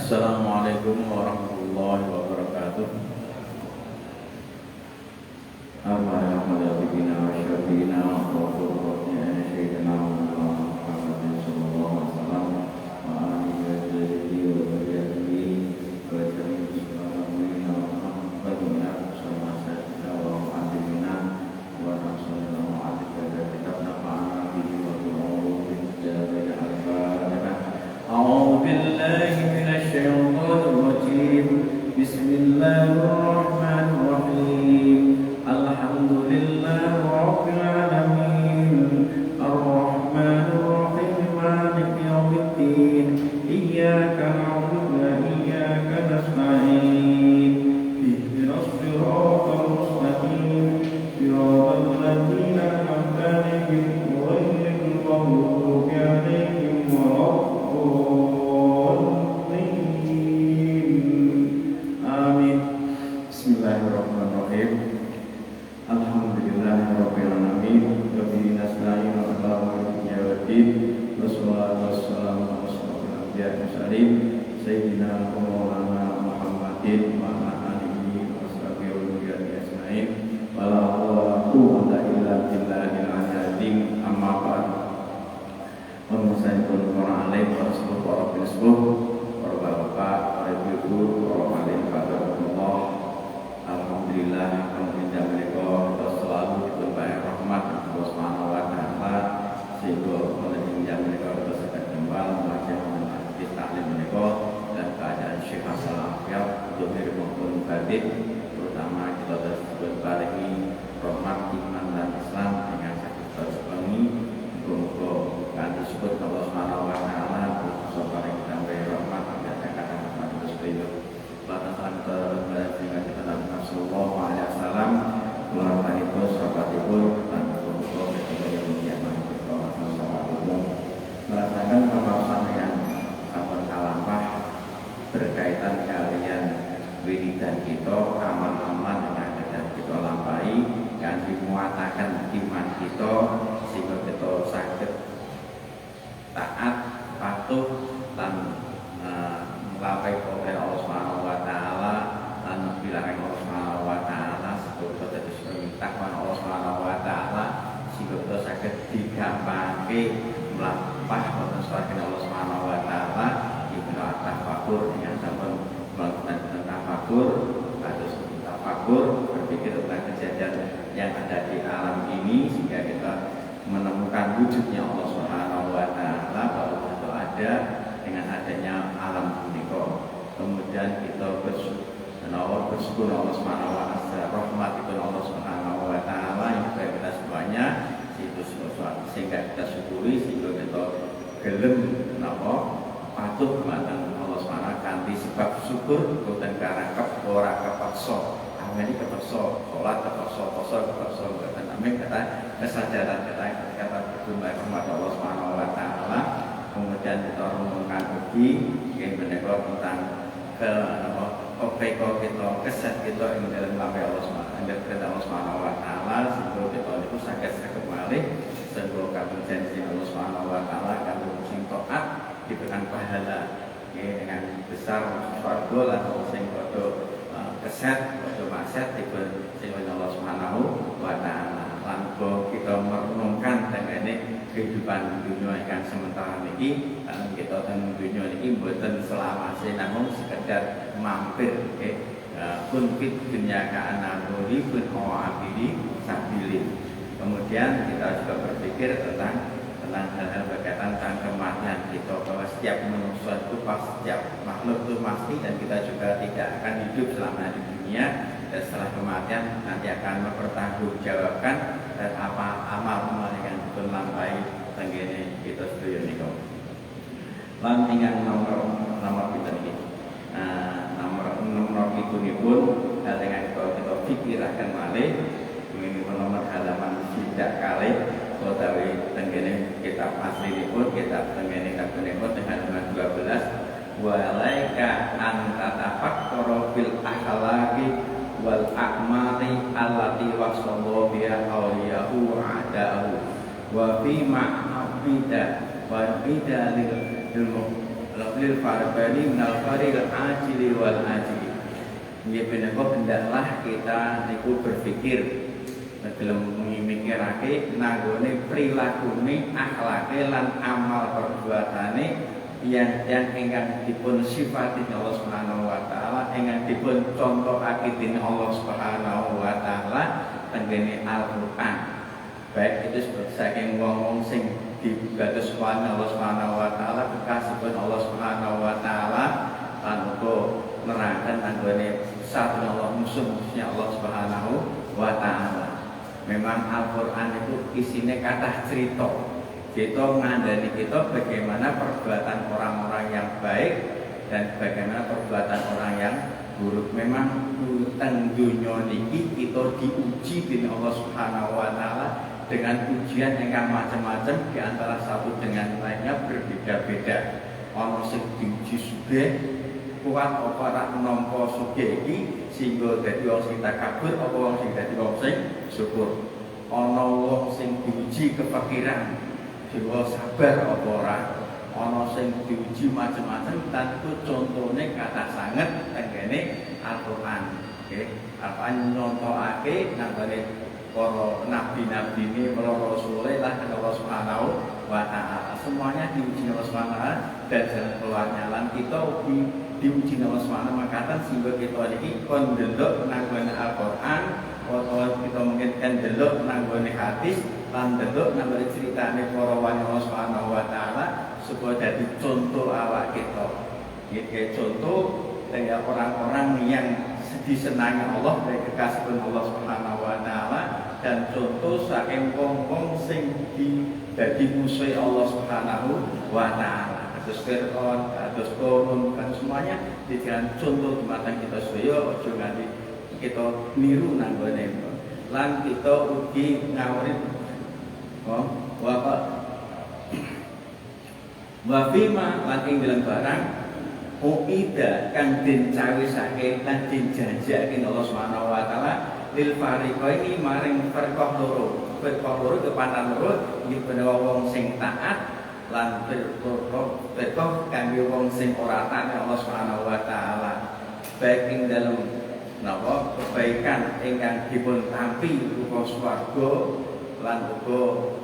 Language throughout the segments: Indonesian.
Assalamualaikum warahmatullahi wabarakatuh. Alhamdulillah wa syafina wa qurrati sayyidina Muhammadin sallallahu alaihi wasallam wa alihi wa sahbihi wa dzurriyyatihi wa jami'i muslimin wa dunya sama sayyidina wa mu'adzimina wa rasulina wa alihi kitabna fa'ana bihi wa bi'ulumin jabal al-fatihah. A'udzu billahi minasy syaithanir rajim. Bismillahirrahmanirrahim. Alhamdulillahi rabbil alamin. Ar-rahmanir rahim. Maliki yaumiddin. Iyyaka na'budu wa iyyaka nasta'in. Ihdinas siratal mustaqim. Siratal ladzina an'amta 'alaihim ghairil maghdubi 'alaihim waladdallin. Amin. Bismillahirrahmanirrahim. Alhamdulillahirabbil alamin. Wa bihi nasta'in ala umuri waddin. Wassalatu wassalamu ala asyrofil anbiya'i wal mursalin sayyidina wa maulana Muhammadin wa ala alihi wa sahbihi wa dzurriyyatihi ajmain. Wala haula wala quwwata illa billahil azim. Amma ba'd. Assalamualaikum warahmatullahi wabarakatuh. Para bapak, para ibu, para alim, para Allah. Alhamdulillah, alhamdulillah mereka selalu diberi rahmat Allah Subhanahu wa taala sehingga menjadi mereka bersekat kembali membaca hadis taklim mereka dan keadaan Syekh Hasan Afiaf zahir maupun batin, terutama kita harus berbagi rahmat iman dan Islam dengan sakit terpenuhi. Semoga kan disebut Allah Subhanahu wa taala supaya kita beri rahmat dan katakan rahmat itu beliau. Batasan terbaik kita Nabi sallallahu alaihi wasallam, keluarga itu, sahabat itu, dan untuk yang mulia merasakan kawasan yang sahabat kalampah berkaitan kalian wiridan kita, amal-amal yang akan kita lampahi yang dimuatakan iman kita sehingga kita sakit taat, patuh dan melampaui oleh Allah Subhanahu wa taala dan bilangan Allah Subhanahu wa taala sebab kita diminta Allah Subhanahu wa taala sehingga kita sakit digampangke melampah wonten saking Allah Subhanahu wa taala ibnu tafakur dengan sampun melakukan tafakur atau tafakur berpikir tentang kejadian yang ada di alam ini sehingga kita menemukan wujudnya Allah Subhanahu wa taala bahwa itu ada dengan adanya alam menika. Kemudian kita bersyukur Allah Subhanahu wa taala, rahmat itu Allah Subhanahu wa taala yang kepada kita semuanya itu sehingga kita syukuri sehingga kita gelem napa patuh dumateng Allah Subhanahu wa taala kanthi sebab syukur boten karangkep ora kepaksa. Amin kepaksa salat kepaksa puasa kepaksa boten amin kata kesadaran kata berjumpa kepada Allah Subhanahu wa taala. Kemudian kita renungkan pergi yang menegur tentang ke opeko kita, keset kita yang dalam lampai Allah Subhanahu wa taala sehingga kita itu sakit malih sehingga kami janji Allah Subhanahu wa taala kalau sing taat diberikan pahala dengan besar swarga lan sing padha keset padha maksiat diberi Allah Subhanahu wa taala. Lan kita merenungkan tentang kehidupan dunia yang sementara ini, dan kita tentang dunia ini bukan selama namun sekedar mampir pun fit dunia ka'anaburi pun awabili sabili. Kemudian kita juga berpikir tentang hal-hal berkaitan tentang kematian kita, bahwa setiap manusia itu setiap makhluk itu pasti dan kita juga tidak akan hidup selama di dunia dan setelah kematian nanti akan mempertanggungjawabkan dan apa amal-amal yang berlampai tenggene kita sedaya nika. Lan ingkang nomor kita niki. Nomor itu pun hal yang kita pikirkan malih ini nomor halaman tidak kali utawi tenggene kitab asli pun kitab tenggene pun dengan halaman 12 walaika an tatafakkara fil akhlaqi wal a'mali allati wasallahu biha awliyahu a'da'u wa fi ma'abida wa bida lil lil farbani minal faril ajili wal ajili. Nggih menika hendaklah kita niku berpikir dalam mikirake nanggone prilakune akhlake lan amal perbuatane yang ingkang dipun sifati Allah Subhanahu wa taala, ingkang dipun contohake dening Allah Subhanahu wa taala tenggene Al-Qur'an. Baik itu saking wong-wong sing digados Allah Subhanahu wa taala, kekasihipun Allah Subhanahu wa taala lan uga nerangkan nanggone satu Allah musuh-musuhnya Allah Subhanahu wa taala. Memang Al-Qur'an itu isine kathah cerita. Kita mengandani kita bagaimana perbuatan orang-orang yang baik dan bagaimana perbuatan orang yang buruk. Memang teng dunya niki kita diuji dening Allah Subhanahu wa taala dengan ujian yang macam-macam, di antara satu dengan lainnya berbeda-beda. Ana sing diuji sugih, kuat apa ora nampa sugih iki sehingga dadi wong sing takabur apa wong sing dadi wong sing syukur. Ana wong sing diuji kefakiran, jiwa sabar apa ora. Ana sing diuji macam-macam, dan itu contone kata sanget tenggene Al-Qur'an. Nggih, apa nyontokake nanggone para nabi-nabi ini, para rasulullah lah Allah Subhanahu wa taala. Semuanya diuji Allah Subhanahu wa taala dan jalan keluarnya lan kita diuji Allah Subhanahu wa taala sehingga kita iki kon ndelok nanggone Al-Qur'an atau kita mungkin kan ndelok nanggone hadis lan ndelok nanggone critane para wali Allah Subhanahu wa taala supaya dadi contoh awak kita. Iki contoh dari orang-orang yang disenangi Allah, dari kekasihipun Allah Subhanahu wa taala, dan contoh saking wong-wong sing dadi musuh Allah Subhanahu wa taala. Kados Fir'aun, kados Qarun, kan semuanya dijadikan contoh dumateng kita sedaya, aja nganti kita niru nanggone. Lan kita ugi ngawuri wa fima lan ing dalam barang uida kang den cawisake lan den janjake Allah Subhanahu wa taala lil fariqaini maring firqah loro kepantan loro iki bener wong sing taat lan firqah kangge wong sing ora taat Allah Subhanahu wa taala, baik ing dalem napa kebaikan ingkang dipun tampi rupa swarga lan uga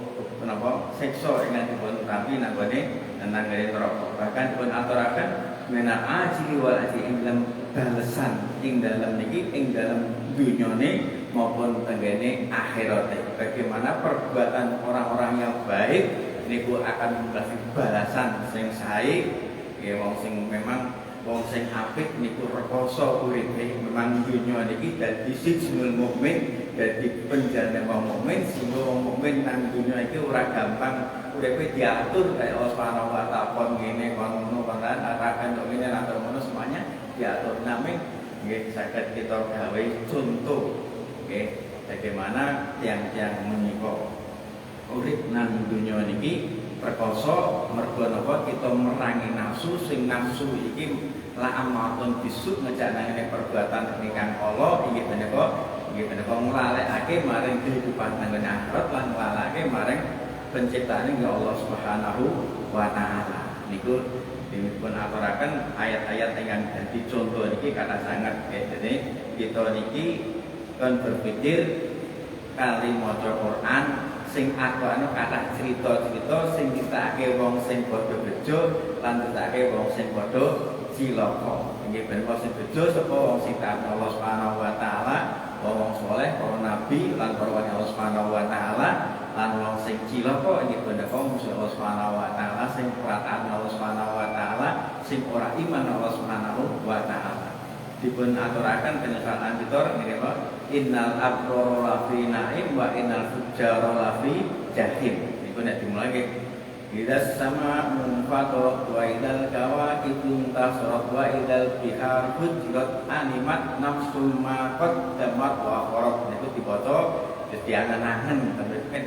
napa siksa ingkang dipun tampi nanggone neraka. Bahkan dipun aturaken mena ajli wal ajli ing dalam balesan ing dalam niki ing dalam dunyane maupun tenggene akhirate. Bagaimana perbuatan orang-orang yang baik niku akan memberi balasan sing sae. Ya wong sing memang wong sing apik niku rekoso uripe. Memang dunya niki dadi sijnul mukmin, dadi penjara wong mukmin, sehingga wong mukmin nang dunya iki ora gampang uripe diatur kaya Allah Subhanahu wa taala kon ngene kon ngono kon arakan kok ngene lan ngono semuanya diatur. Naming nggih saged kita gawe contoh nggih bagaimana tiang-tiang menika urip nang dunya niki perkoso mergo napa kita merangi nafsu sing nafsu iki la amatun bisu ngejanane perbuatan ingkang ala inggih menika nglalekake maring kehidupan nang akhirat lan nglalekake maring penciptaan ya Allah Subhanahu wa taala. Niku dipun aturaken ayat-ayat ingkang dadi contoh niki kata sangat jadi kita niki kan berpikir kali maca Quran sing anu kata cerita-cerita sing ditake wong sing padha bejo lan ditake wong sing padha cilaka. Nggih ben wong sing bejo sapa wong sing taat Allah Subhanahu wa taala, wong saleh, para nabi lan para wali Allah Subhanahu wa taala, lan wong sing cilaka nggih ben musuh Allah Subhanahu wa taala sing ora taat Allah Subhanahu wa taala, sing ora iman Allah Subhanahu wa taala. Dipun aturaken penyesalan kita ngene kok innal abrara lafi na'im wa innal fujjara lafi jahim. Niku nek dimulai nggih idas sama munfatot wa idal kawakibun tasrat wa idal bihar fujrat animat nafsu ma qaddamat wa akharat. Niku dibaca dadi angen-angen sampeyan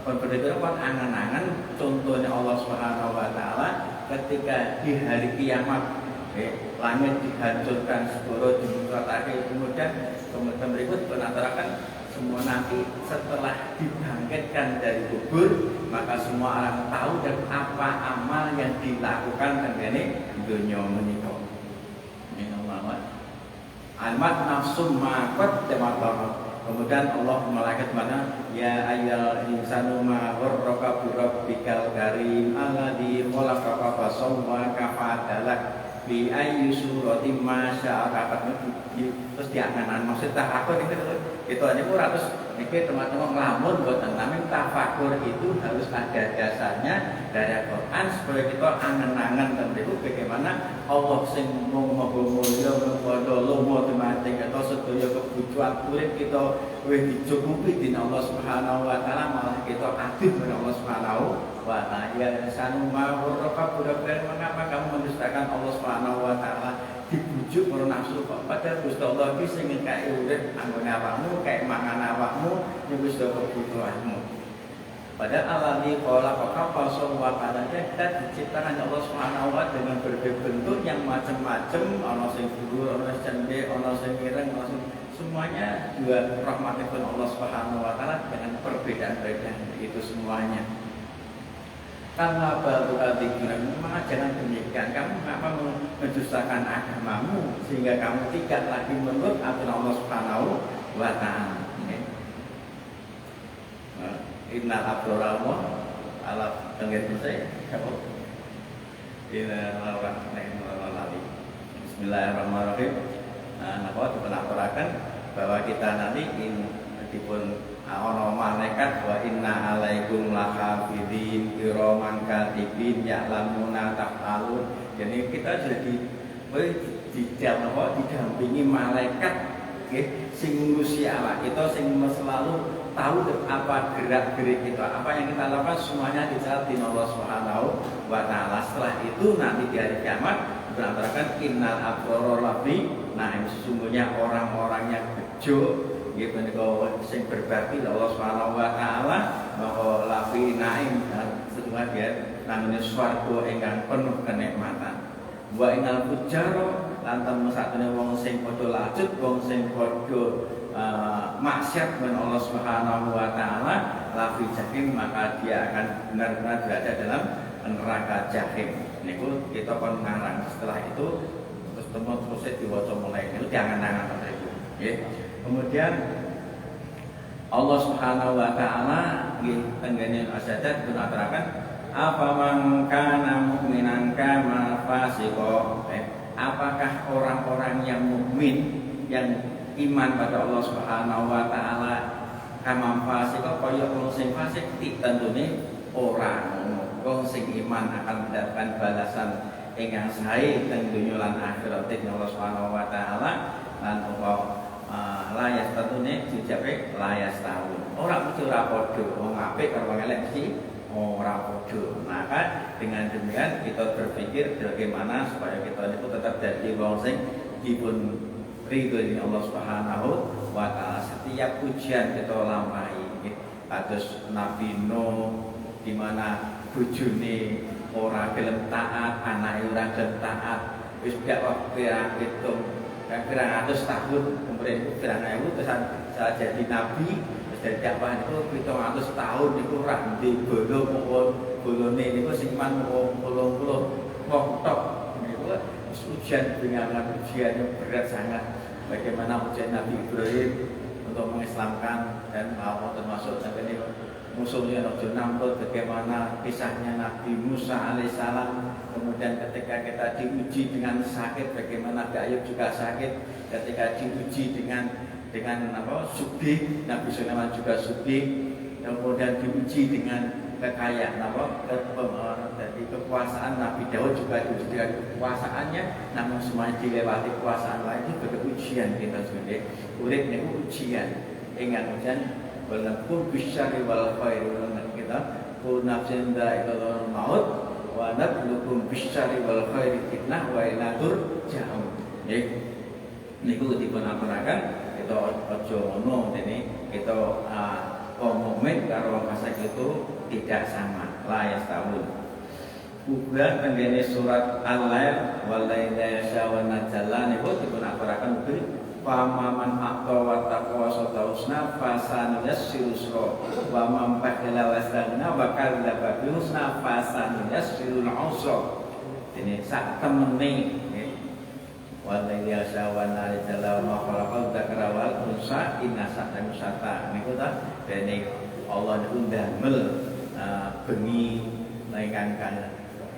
kon bener-bener kon angen-angen contohnya Allah Subhanahu wa taala ketika di hari kiamat langit dihancurkan segoro dimusnahkan kemudian berikut penatarakan semua nanti setelah dibangkitkan dari kubur, maka semua orang tahu dan apa amal yang dilakukan dengan dunia menikah. Ini nama almat nafsum maqad jamaah. Kemudian Allah malaikat mana ya ayyuhal insanu ma gharraka bi rabbikal karim alladzi khalaqaka fa sawwaka fa'adalak bi ayyi suratin ma sya'a. Terus diangan maksud tafakur itu aja pun terus ini teman-teman ngelamun buat namin tafakur itu harus ada dasarnya dari Quran supaya kita angen-angen dan itu bagaimana Allah sing maha mulya padha lomo tematik atau sedaya kebutuhan urip kita wis dicukupi di Allah Subhanahu wa taala, malah kita aduh kepada Allah Subhanahu wa taala. Ya sanu ma warqa budak-budak mengapa kamu mendustakan Allah Subhanahu wa taala, dibujuk karo nafsu kok padahal Gusti Allah iki sing ngekeki urip anggone awakmu, kayak mangan awakmu, ya wis kebutuhanmu. Padahal alladzi khalaqa fa sawwa padanya kita diciptakan Allah Subhanahu wa taala dengan berbagai bentuk yang macam-macam, ana sing dhuwur, ana sing cendhek, ana sing ireng, ana sing semuanya dua rahmatipun Allah Subhanahu wa taala dengan perbedaan-perbedaan itu semuanya. Karena baru al-dikran, maka jangan demikian. Kamu kenapa mendustakan agamamu sehingga kamu tidak lagi menurut aturan Allah Subhanahu wa taala. Innal abrara ala tengen saya. Bismillahirrahmanirrahim. Napa dipenapuraken bahwa kita nanti dipun ana malaikat wa inna alaikum lahafidin kiraman katibin ya'lamuna taf'alun. Jadi kita jadi didampingi malaikat nggih sing ngurusi awak kita, sing selalu tahu apa gerak-gerik kita, apa yang kita lakukan semuanya dicatat di Allah Subhanahu wa taala. Setelah itu nanti di hari kiamat berantarakan innal abrara lafi naim, sesungguhnya orang-orang yang bejo nggih menika sing berbakti Allah Subhanahu wa taala bahwa lafi naim, setengah dia namanya swarga ingkang penuh kenikmatan. Wa innal fujjara lantan mesatune wong sing padha lacut, wong sing padha maksiat dengan Allah Subhanahu wa taala lafi jahim, maka dia akan benar-benar berada dalam neraka jahim. Niku kita kon ngarang. Setelah itu terus terus diwaca mulai itu jangan-jangan itu nggih. Kemudian Allah Subhanahu wa taala nggih tenggene asyadat menaturaken apa man kana mukminan kama fasiqo. Apakah orang-orang yang mukmin yang iman pada Allah Subhanahu wa taala kama fasiqo kaya wong sing fasik? Tentune ora. Wong sing iman akan mendapatkan balasan ingkang sae teng donya lan akhirat ing Allah Subhanahu wa taala lan layas tentunya dijape layas tahun. Orang mesti ora padha, wong apik karo wong elek mesti ora padha. Maka dengan demikian kita berpikir bagaimana supaya kita itu tetap jadi wong sing dipun ridho dening Allah Subhanahu wa taala. Setiap ujian kita lampahi. Kados Nabi Nuh di mana bojone ora gelem taat, anake ora gelem taat, wis gak waktu hitung kira 100 tahun kemudian itu kira 1000 terus saya jadi nabi, terus dari dakwah itu 700 tahun itu ora ndek bolone niku sing man 80 wong tok. Niku ujian dengan ujian yang berat sangat. Bagaimana ujian Nabi Ibrahim untuk mengislamkan dan mau termasuk sampai ini musuhnya Rasul Namrud, bagaimana kisahnya Nabi Musa alaihissalam. Kemudian ketika kita diuji dengan sakit, bagaimana Ayub juga sakit. Ketika diuji dengan subih, Nabi Sulaiman juga subih. Kemudian diuji dengan kekayaan dari kekuasaan, Nabi Daud juga diuji dengan kekuasaannya. Namun semuanya dilewati kekuasaan lain itu sebagai ujian kita sendiri. Urip niku ujian, ingat ujian. Walaupun bisyari wal khairi kita kul nafsin dha'iqatul maut wa nabluukum bisyari wal khairi fitnah wa ila turja'un. Nggih. Niku dipun aturaken kita aja ngono dene kita kaum mukmin karo fasik itu tidak sama, la yastawun. Uga tenggene surat Al-Lail wal laila yasha wa najalla niku dipun aturaken wa man aqwa wa taqwa husna fasanuyassiru yusra wa man bakhila wastaghna wa kadzdzaba bil husna fasanuyassiru usra. Ini sak temene wallahi yasawana rijala wa khalaqal dzakara wal unsa inna sa'atan musata niku ta dene Allah niku ndamel bengi ingkang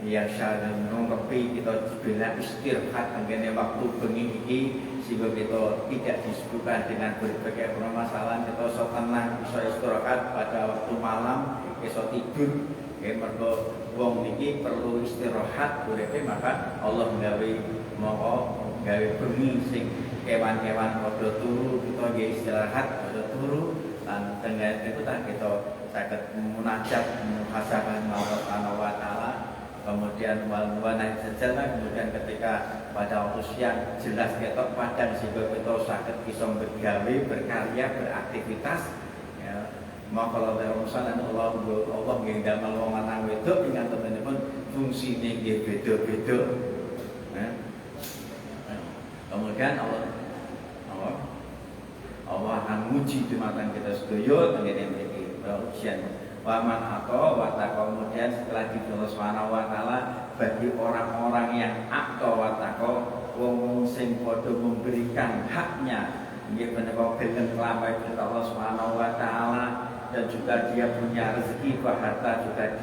ya sadang nongkopi kita bila istirahat mengenai waktu bengi ini sehingga kita tidak disibukkan dengan berbagai permasalahan, kita bisa tenang, bisa istirahat pada waktu malam, bisa tidur. Mergo wong niki perlu istirahat uripe, maka Allah nggawe mongko gawe bengi sing kewan-kewan padha turu, kita nggih istirahat padha turu lan dengan itu tak kita saged munajat muhasabah Allah Subhanahu wa taala. Kemudian warna sejalan, kemudian ketika pada waktu siang jelas ketok padang sehingga kita sakit bisa bergawe, berkarya, beraktivitas. Ya, mau kalau ada urusan Allah yang damel wong lanang wedok dengan teman-teman fungsine nggih beda-beda. Ya. Kemudian Allah akan muji dumateng kita sedaya tengene mriki ujian. Waman atau watako, kemudian setelah di Allah Subhanahu wa taala bagi orang-orang yang atau watako wong sing padha memberikan haknya nggih menika gelem kelampahe Allah Subhanahu wa taala dan juga dia punya rezeki harta juga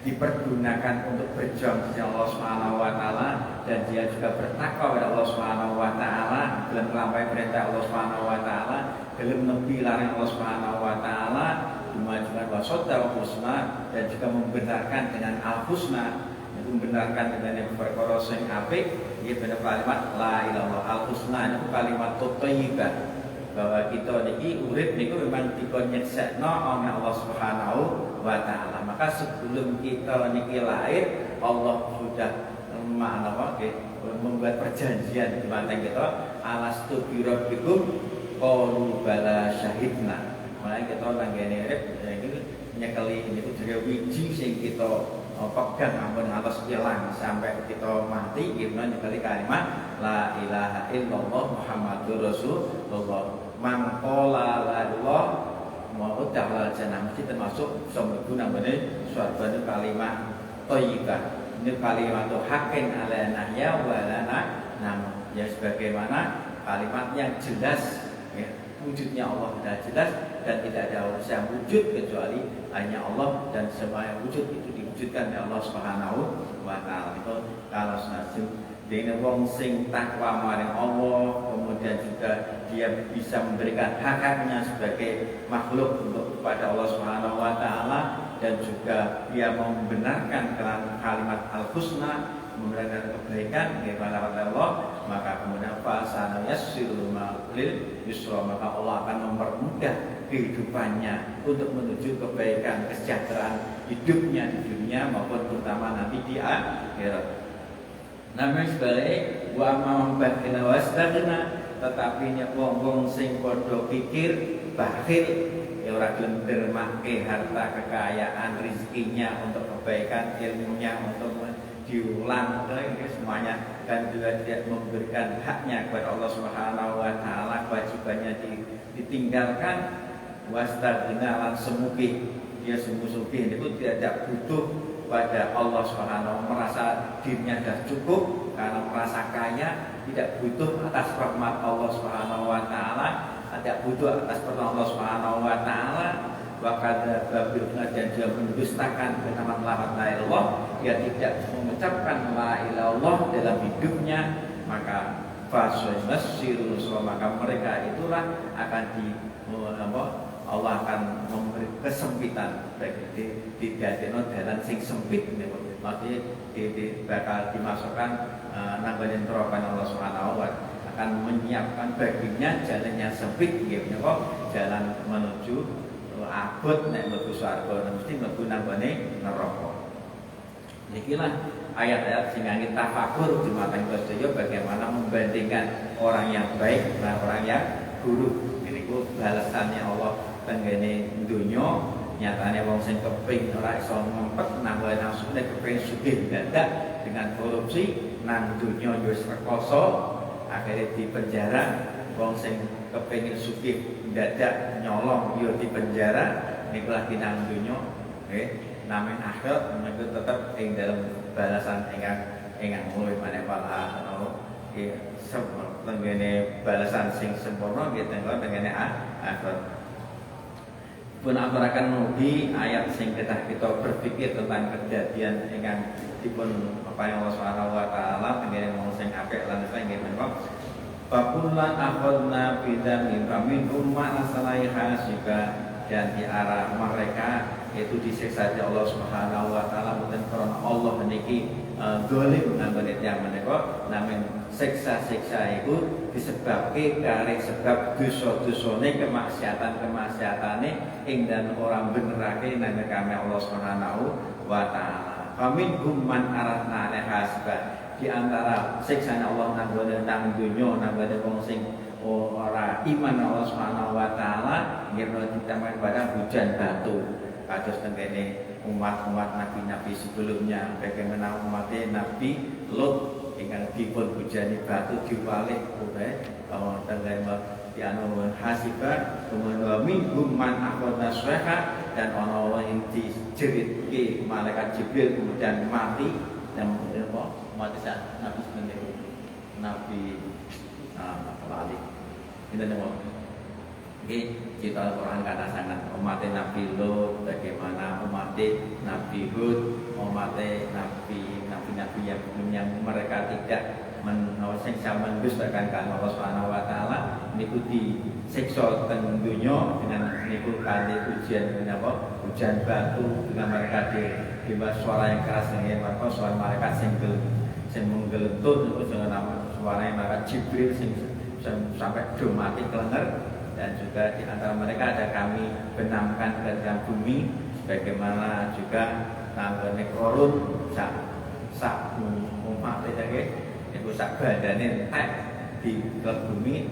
dipergunakan untuk berjuang di Allah Subhanahu wa taala dan dia juga bertakwa kepada Allah Subhanahu wa taala gelem kelampahe perintah Allah Subhanahu wa taala gelem nepi larang Allah Subhanahu wa taala memajukan wasodda wa husna dan juga membenarkan dengan al-husna, itu membenarkan dengan yang perkara sing apik, itu benar kalimat la ilaha al-husna itu kalimat thayyibah bahwa kita niki urip niku memang dikon nyeksekno oleh Allah Subhanahu wa taala. Maka sebelum kita niki lahir Allah sudah membuat perjanjian di mata kita alastu bi rabbikum qalu bala syahidna. Mulai kita langgene urip iki nyekeli niku dhewe wiji sing kita pegang ampun atas ilang sampai kita mati gimana nyekeli kalimat la ilaha illallah Muhammadur Rasulullah. Man qala la ilaha mau ta'ala jannah mesti termasuk sumber guna bene suatu kalimat thayyibah. Ini kalimat haqqin ala nahya wa lana nam ya sebagaimana kalimat yang jelas ya, wujudnya Allah sudah jelas dan tidak ada yang wujud kecuali hanya Allah dan semua yang wujud itu diwujudkan oleh Allah Subhanahu wa taala. Itu kalau senajun dene wong sing takwa maring Allah kemudian juga dia bisa memberikan hak-haknya sebagai makhluk untuk kepada Allah Subhanahu wa taala dan juga dia membenarkan kalimat al-husna memberikan kebaikan kepada Allah, maka kemudian fasana yassirul ma'lil yusra, maka Allah akan mempermudah kehidupannya untuk menuju kebaikan kesejahteraan hidupnya di dunia maupun terutama nanti di akhirat. Namanya sebalik wa mambakhina wastaghna, tetapi nek wong-wong sing padha pikir bakhil ya ora gelem dermake harta kekayaan rezekinya untuk kebaikan ilmunya untuk diulang ini semuanya dan juga tidak memberikan haknya kepada Allah Subhanahu wa taala, kewajibannya ditinggalkan wastaghna lan semugih dia sungguh-sungguh itu tidak butuh pada Allah Subhanahu, merasa dirinya sudah cukup karena merasa kaya, tidak butuh atas rahmat Allah Subhanahu wa taala, tidak butuh atas pertolongan Allah Subhanahu wa taala. Wakada babilna dan dia mendustakan nama la ilallah, dia tidak mengucapkan la ilallah dalam hidupnya, maka fasyassirul maka mereka itulah akan Allah akan memberi kesempitan bagi didadekno dalan sing sempit niku. Maksudnya bakal dimasukkan nanggonen neraka Allah Subhanahu wa taala akan menyiapkan baginya jalannya sempit nggih menika jalan menuju abot nek mlebu swarga mesti mlebu nanggone neraka. Nikilah ayat-ayat sing ngangge tafakur di mata kita sedaya bagaimana membandingkan orang yang baik dan orang yang buruk. Niku balasannya Allah tenggene dunya nyatane wong sing keping ora iso ngempet nang wae nafsune keping sugih dadak dengan korupsi nang dunya wis rekoso akhirnya di penjara wong sing kepengin sugih dadak nyolong yo di penjara niku lagi nang donya nggih namen akhirat menika tetep ing dalam balasan ingkang luwih maneh pala nggih tenggene balasan sing sempurna nggih tenggene akhirat. Pun aturaken mugi ayat sing kita berpikir tentang kejadian ingkang dipun Allah Subhanahu wa taala tenggene wong sing apik lan sing menika Fakullan akhadna bidamin kamin umma asalaiha juga dan di arah mereka yaitu disiksa di Allah Subhanahu wa taala mboten karena Allah niki zalim nggone tiyang menika namun siksa-siksa itu disebabke kare sebab dosa-dosane kemaksiatane ing dan orang benerake nang kami Allah Subhanahu wa taala. Famin man aratna alaiha di antara siksa Allah nang dunya nang wong sing ora iman Allah Subhanahu wa taala nggih ditambah pada hujan batu kados tengene umat-umat nabi-nabi sebelumnya bagaimana umat Nabi Lut ingkang dipun hujani batu diwalik oleh tengene anu hasiba kemudian minhum man akhadna syaha dan ana wong dijeritke malaikat Jibril kemudian mati dan mati saat Nabi sendiri Nabi lali kita nemu kita Al-Quran kata sangat umat Nabi Lut bagaimana umat Nabi Hud umat Nabi yang mereka tidak sing sampeyan dustakan kan Allah Subhanahu wa taala niku disiksa teng donya dengan niku kali ujian menapa hujan batu dengan mereka di suara yang keras dengan maka suara malaikat sing menggelentut niku dengan suara malaikat Jibril sing sampai do mati kelenger dan juga di antara mereka ada kami benamkan ke dalam bumi bagaimana juga nanggone korun sak umat itu itu sak badane entek di bumi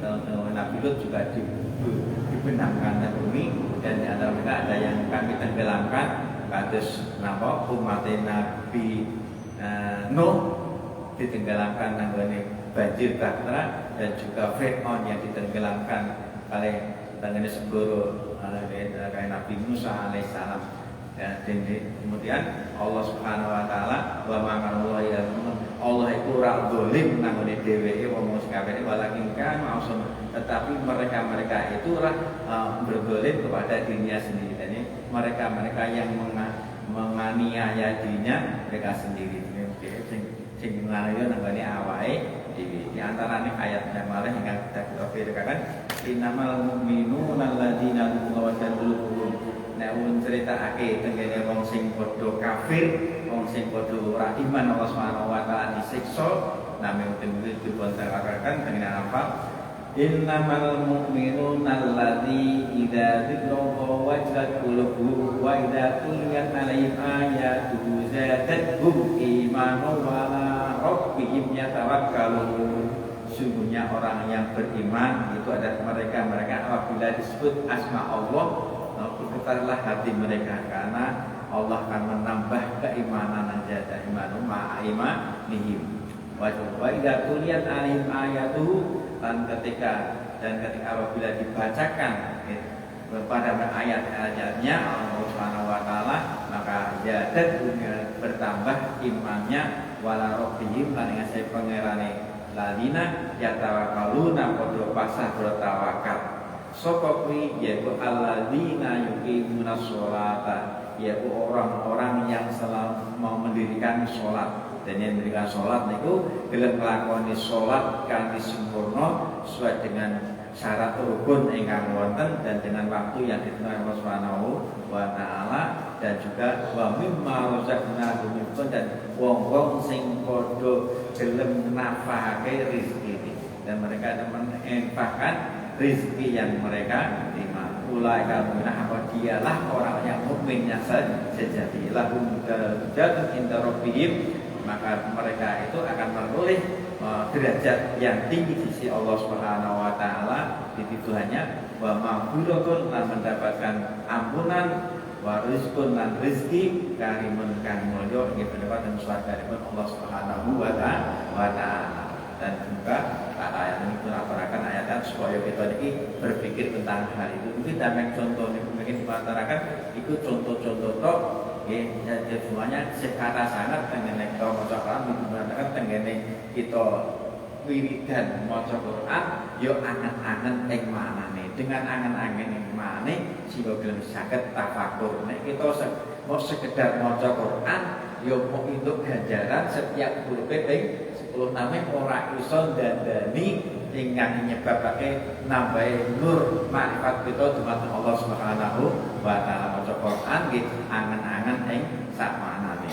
Nabi Lut juga dibenamkan ke bumi dan di antara mereka ada yang kami tenggelamkan kados napa umat Nabi Nuh ditenggelamkan nanggone banjir bahtera dan juga Fir'aun yang ditenggelamkan oleh tangane segoro kayak Nabi Musa alaihissalam dan kemudian Allah Subhanahu wa taala wa ma'allah ya Allah itu ora zalim nang ngene dheweke wong sing kabeh walakin kan maksud tetapi mereka itu ora berzalim kepada dirinya sendiri dan mereka yang menganiaya dirinya mereka sendiri sing menganiaya nang ngene awake di antaranya ayat yang malah hingga kita firman innamal mu'minuna alladzina wajan qulubuhum namun critakake tengene wong sing padha kafir wong sing padha ora iman Allah Subhanahu wa taala disiksa nami dipun terangkan tengene apa innamal mu'minuna alladzina idza dzikra wajilat qulubuhum wa idza tuliyat alaihim ayatuhu zadatuhum imanan wa rabbihim yatawakkalun. Sungguhnya orang yang beriman itu adalah mereka apabila disebut asma Allah bergetarlah hati mereka karena Allah akan menambah keimanan dan imanu ma'imanihim wa idza tuliyat alaihim ayatuhu dan ketika apabila dibacakan kepada ayat-ayatnya Allah Subhanahu wa taala maka jadat bertambah imannya wala rabbihim lan ngasih pangerane ladina yatawakkaluna padha pasah bertawakal sapa kuwi yaiku alladzina yuqimuna sholata yaitu orang-orang yang selalu mau mendirikan sholat dan yang mendirikan sholat niku gelem nglakoni sholat kanthi sempurna sesuai dengan syarat rukun ingkang wonten dan dengan waktu yang ditentukan Allah Subhanahu wa taala dan juga wa mimma razaqnahum dan wong-wong sing padha gelem nafahake rezeki dan mereka menginfakkan rezeki yang mereka terima. Ulaika minahwa dialah orang yang mukmin yang sejati lahum darajatun inda rabbihim maka mereka itu akan memperoleh derajat yang tinggi di sisi Allah Subhanahu wa taala di Tuhannya wa maghfiratun lan mendapatkan ampunan wa rizqun lan rezeki karimun kang mulya nggih mendapatkan swarganipun Allah Subhanahu wa taala Dan juga ayat ini mengatakan ayat supaya kita ini berpikir tentang hal itu. Mungkin damai contoh ini mungkin mengatakan itu contoh-contoh tok ya semuanya secara sangat tenggene kita maca Quran mengatakan tenggene kita wiridan maca Quran yo angen-angen ing manane. Dengan angen-angen ing manane sehingga gelem saged tafakur. Nek kita mau sekedar maca Quran yo mau untuk ganjaran setiap uripe ing 10 name ora iso dandani ingkang nyebabake nambahe nur makrifat kita dumateng Allah Subhanahu wa taala. Maca Quran nggih angen-angen ing sakmanane.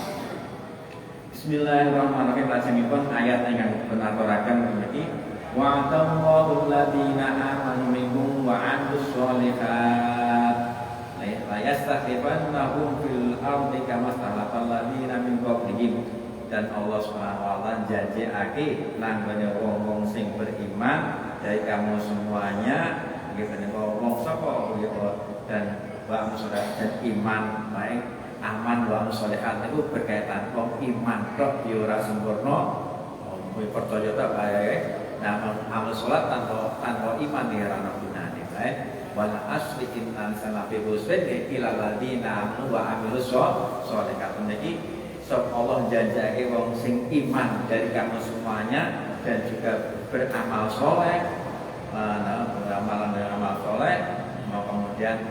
Bismillahirrahmanirrahim. Lajengipun ayat ingkang penaturaken niki wa'adallahu alladziina aamanu minkum wa 'amilus sholihat la yastakhlifannahum fil ardi kama stakhlafal ladziina min qablihim. Dan Allah Subhanahu wa taala janjiake nanggone wong-wong sing beriman dari kamu semuanya nggih menika wong sapa ya dan wa musyawarah dan iman baik aman wa musyawarah niku berkaitan wong iman tok ya ora sempurna kuwi percaya tok bae nah amal salat tanpa iman ya ora ana gunane bae wal asri innan salafi husn ila ladina amanu wa amilus sholihat niki Allah janjake wong sing iman dari kamu semuanya dan juga beramal soleh, beramal soleh, mau kemudian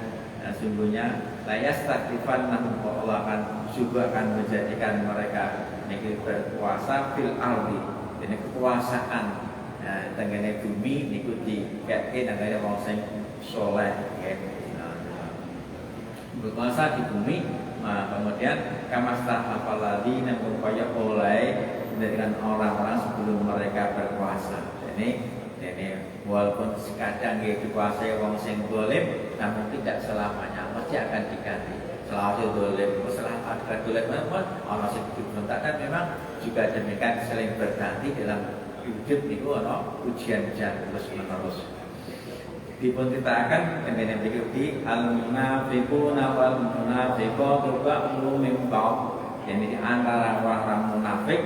sungguhnya layas taktifan namun Allah akan juga akan menjadikan mereka niki berkuasa fil ardi, ini kekuasaan tenggene bumi niku dikeke nang wong sing soleh, berkuasa di bumi. Nah, kemudian kamastah apalagi yang berupaya oleh dengan orang-orang sebelum mereka berkuasa. Ini walaupun sekadang dia dikuasai wong sing dolim, namun tidak selamanya pasti akan diganti. Selalu dolim, setelah ada dolim memang orang sing dibentak dan memang juga demikian saling berganti dalam hidup itu ujian-ujian terus menerus. Dipunceritakan dengan berikut al-munafiquna wal munafiqatu ba'dhum min ba'd. Jadi antara orang munafik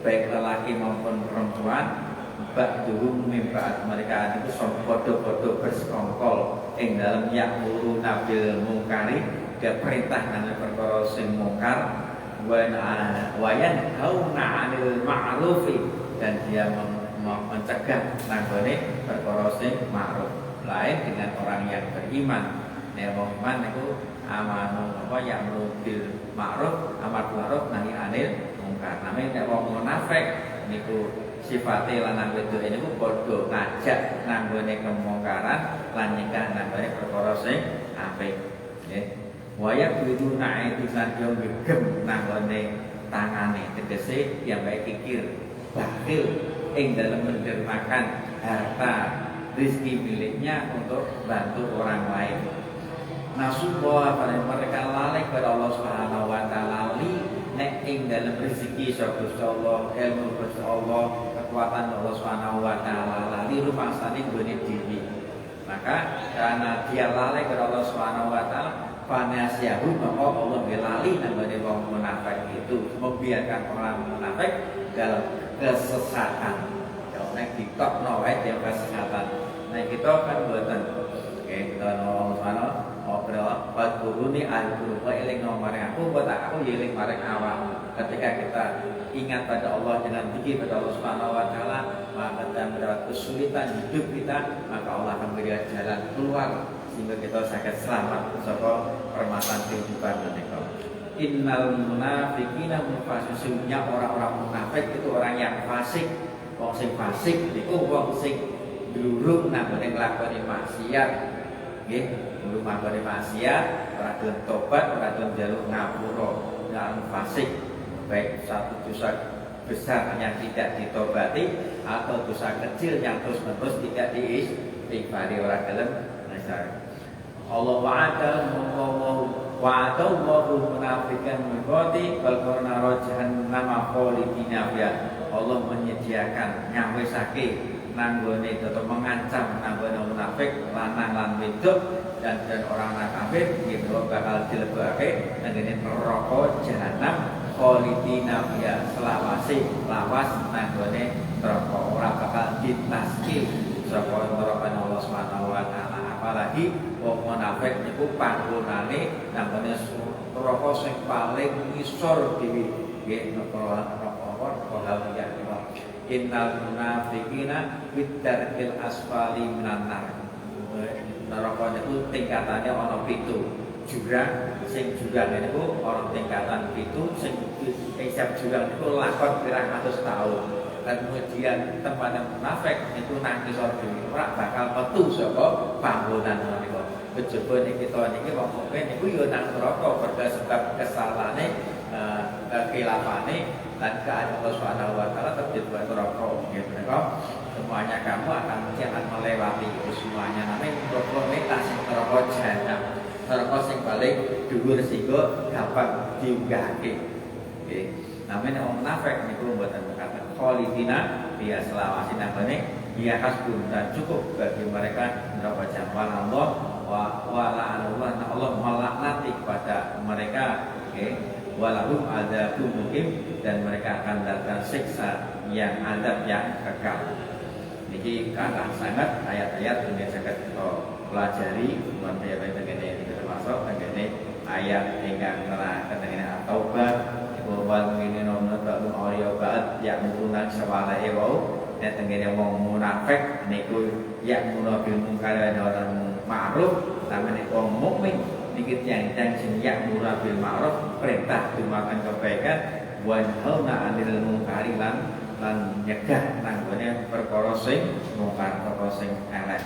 baik lelaki maupun perempuan ba'dhum min ba'd, mereka itu padha-padha bersekongkol ing dalem ya'muruna bil munkari, dia perintah nang perkara sing mungkar wa yanhauna 'anil ma'rufi, dan dia mencegah nanggone perkara sing ma'ruf. Lain dengan orang yang beriman. Nek wong iman niku amanu apa ya bil ma'ruf amar ma'ruf nahi anil mungkar. Nami nek wong munafik niku sifate lanang wedok niku padha ngajak nanggone kemungkaran lan nyegah nanggone perkara sing apik. Nggih. Waya biduna itu lan yo gegem nanggone tangane tegese yang baik kikir bakhil ing dalam mendermakan harta rezeki miliknya untuk bantu orang lain. Nasubuh pada mereka lalai kepada Allah Subhanahu wa taala nek ing dalam rezeki sapa Allah, ilmu sapa Allah, kekuatan Allah Subhanahu wa taala lali rumangsane gone dhewe. Maka karena dia lalai kepada Allah Subhanahu wa taala fanasiyahu maka Allah lali nambane wong munafik itu membiarkan orang munafik dalam kesesatan. Kalau naik TikTok wae dia kesesatan. Nah kita kan buatan kita nolong sana ngobrol buat guru nih al-guru eling nomornya aku buat aku eling marek awam. Ketika kita ingat pada Allah dengan zikir pada Allah Subhanahu wa taala, maka kita mendapat kesulitan hidup kita, maka Allah akan beri jalan keluar sehingga kita sakit selamat saka permasalahan kehidupan menika. Innal munafiqina sesungguhnya orang-orang munafik itu orang yang fasik. Wong sing fasik niku wong sing durung nanggone nglakoni maksiat. Nggih, durung nglakoni maksiat, ora gelem tobat, ora gelem njaluk ngapura, yang fasik. Baik satu dosa besar yang tidak ditobati atau dosa kecil yang terus-menerus tidak diistighfari, ora gelem nasa. Allah wa'adallahu munafiqan miqati wal qarna jahannam khalidina fiha. Allah menyediakan nyawisake nanggone atau mengancam nanggone munafik lanang lan wedok dan orang kafir gitu bakal dilebokake nanggone neraka jahanam khalidina fiha selawase lawas nang gone neraka ora bakal ditaske saka neraka Allah Subhanahu wa taala. Apalagi wong munafik niku panggonane nang gone neraka sing paling ngisor dhewe nggih neraka hawiyah. Innal munafiqina fid-darkil asfali minan nar. Neraka niku tingkatane ana 7. Jurang sing jurang niku ana tingkatan 7, sing isap jurang niku lakon pirang atus taun. Dan kemudian tempatnya munafik niku nang ngisor dhewe ora bakal metu saka panggonan menika. Kejaba kita niki wong mukmin niku ya nang neraka berdasarkan kesalahane khilafane dan keadaan Allah Subhanahu wa taala terjebak neraka gitu kan. Semuanya kamu akan melewati itu semuanya. Namanya neraka metas neraka jahanam. Neraka sing paling dhuwur sehingga gampang diunggahke. Nggih. Namanya orang munafik niku mboten kata khalidina dia selawase nambane dia hasbun dan cukup bagi mereka neraka jahanam. Allah wa la'anallahu Allah melaknati kepada mereka walahum adzabun muqim dan mereka akan datang siksa yang adab yang kekal. Niki kathah sangat ayat-ayat yang saged kita pelajari mengenai ini termasuk mengenai ayat ingkang nerangkan mengenai at-taubah wal mu'minuna ta'um awliya ba'd ya'muruna sawala'i wau dan tenggene wong munafik niku ya'muruna bil munkar wa nahi ma'ruf namanya wong mukmin dikit yang sing ya'muruna bil ma'ruf perintah melakukan kebaikan wa nahauna 'anil munkari lan nyegah nang gone perkara sing mungkar perkara sing elek.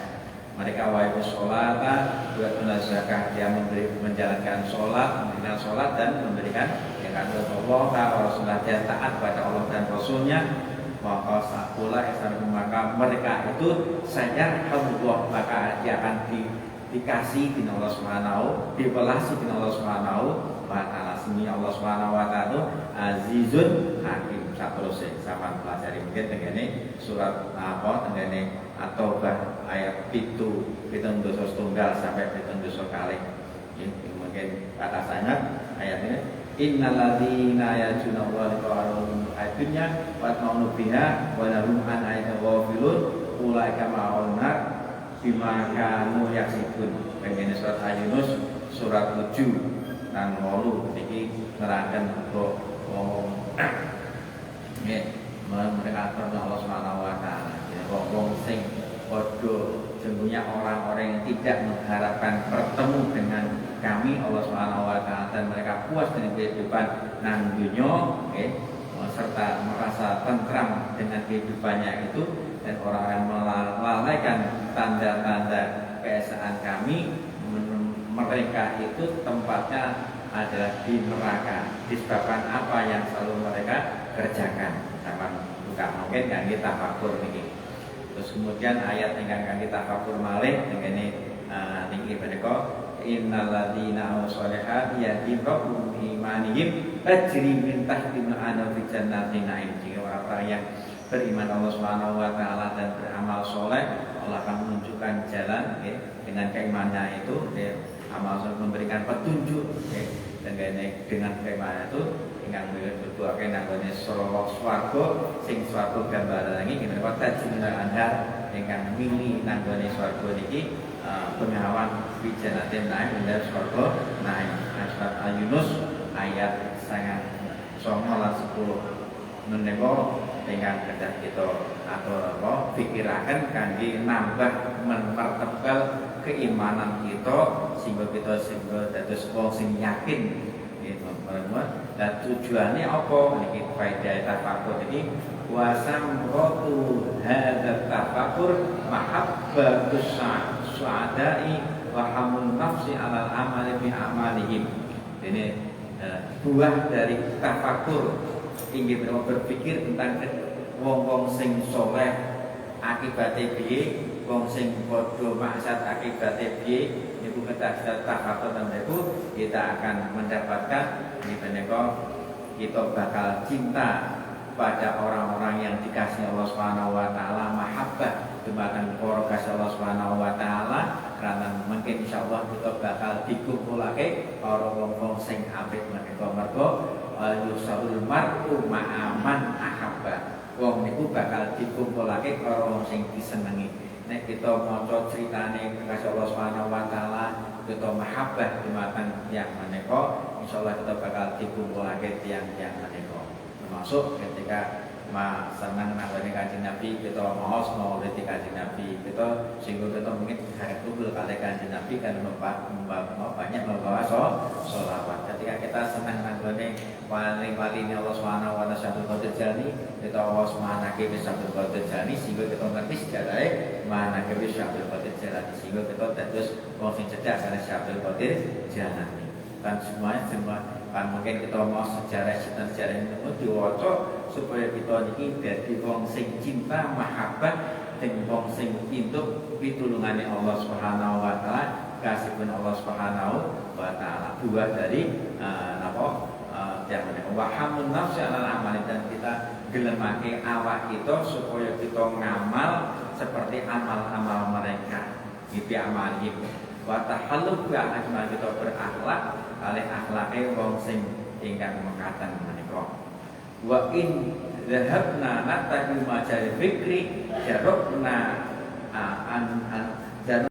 Mereka wajib sholat, buat zakat, dia menjalankan sholat, mengenal sholat dan memberikan yang kata Allah, Rasulullah dia taat pada Allah dan Rasulnya. Maka sakulah maka mereka itu saya Allah maka dia akan dikasih di Allah Subhanahu, dibelasi di Allah Subhanahu wa taala. Sini Allah Subhanahu wa taala azizun hakim. Saterusé sama pelajari mungkin tengene surat apa tengene At-Taubah ayat 7 dosa setunggal sampai 7 dosa kali. Mungkin kata sangat ayatnya innal ladzina yajuna wa liqa'ahum adunya wa ta'unu biha wa lahum an ayati ghafilun ulaika ma'unna bima kanu yaksibun. Tengene surat Yunus surat 7 nang 8 iki nerangkan kok ngomong mereka karena Allah Subhanahu wa taala. Wong sing padha sesungguhnya orang-orang yang tidak mengharapkan bertemu dengan kami Allah Subhanahu wa taala dan mereka puas dengan kehidupan nang dunya serta merasa tentram dengan kehidupannya itu dan orang yang melalaikan tanda-tanda keesaan kami mereka itu tempatnya adalah di neraka disebabkan apa yang selalu mereka kerjakan sama bukan mungkin kan kita tafakur niki. Terus kemudian ayat ingkang kangge tafakur malih ngene niki menika innal ladzina amsalihat yahdihum imanihim tajri min tahtihim al-anhar fi jannatin na'im. Orang yang beriman Allah Subhanahu wa taala dan beramal soleh Allah akan menunjukkan jalan dengan keimanannya itu amal soleh memberikan petunjuk dengan keimanan itu ingkang berdoaken nanggone swarga sing swarga gambaran iki menika tajunal anhar ingkang mili nanggone swarga niki pengawan bijanaten naik dan swarga naik. Surat Yunus ayat 9 lan 10 menika ingkang kedah kita atau pikiraken kangge nambah mempertebal keimanan kita sehingga kita dados wong sing yakin dan tujuannya apa niki faedah tafakur ini wasamratu hadzal tafakur mahabbatus su'adai wa hamun nafsi alal amali bi amalihim. Ini buah dari tafakur ingin berpikir tentang wong-wong sing soleh akibate piye, wong sing padha maksiat akibate piye. Niku kita tafakur dan niku kita akan mendapatkan ini menika kita bakal cinta pada orang-orang yang dikasih Allah Subhanahu wa taala mahabbah dumateng para kasih Allah Subhanahu wa taala karena mungkin insyaallah kita bakal dikumpulake para wong-wong sing apik menika mergo yusabul mar'u ma'aman ahabba. Wong niku bakal dikumpulake karo wong sing disenengi. Nek kita maca critane kekasih Allah Subhanahu wa taala, kita mahabbah dumateng tiyang menika, insyaallah kita bakal dikumpulake tiyang-tiyang menika. Termasuk ketika senang nangani Kanjeng Nabi, kita maos maulid Kanjeng Nabi, kita sehingga kita mungkin harap kumpul kali Kanjeng Nabi karena banyak membawa sholawat. Ketika kita senang nangani wali-wali Allah Subhanahu wa taala Syaikhul Qadir Jilani, kita maos manake Syaikhul Qadir Jilani sehingga kita ngerti sejarah manake Syaikhul Qadir Jilani sehingga kita terus wong sing cedhak karena Syaikhul Qadir Jilani. Kan semuanya kan mungkin kita mau sejarah ini diwaca supaya kita niki dadi wong sing cinta mahabbah dan wong sing pintu pitulungane Allah Subhanahu wa taala, kasihipun Allah Subhanahu wa taala. Buah dari yang menika wa hamun nafsi alal amal, dan kita gelemake awak kita supaya kita ngamal seperti amal-amal mereka. Iki amal iki. Wa tahallub ya ajmal, kita berakhlak kalih akhlake wong sing ingkang mekaten menika. Wa in dhahabna natabi majal fikri jarabna an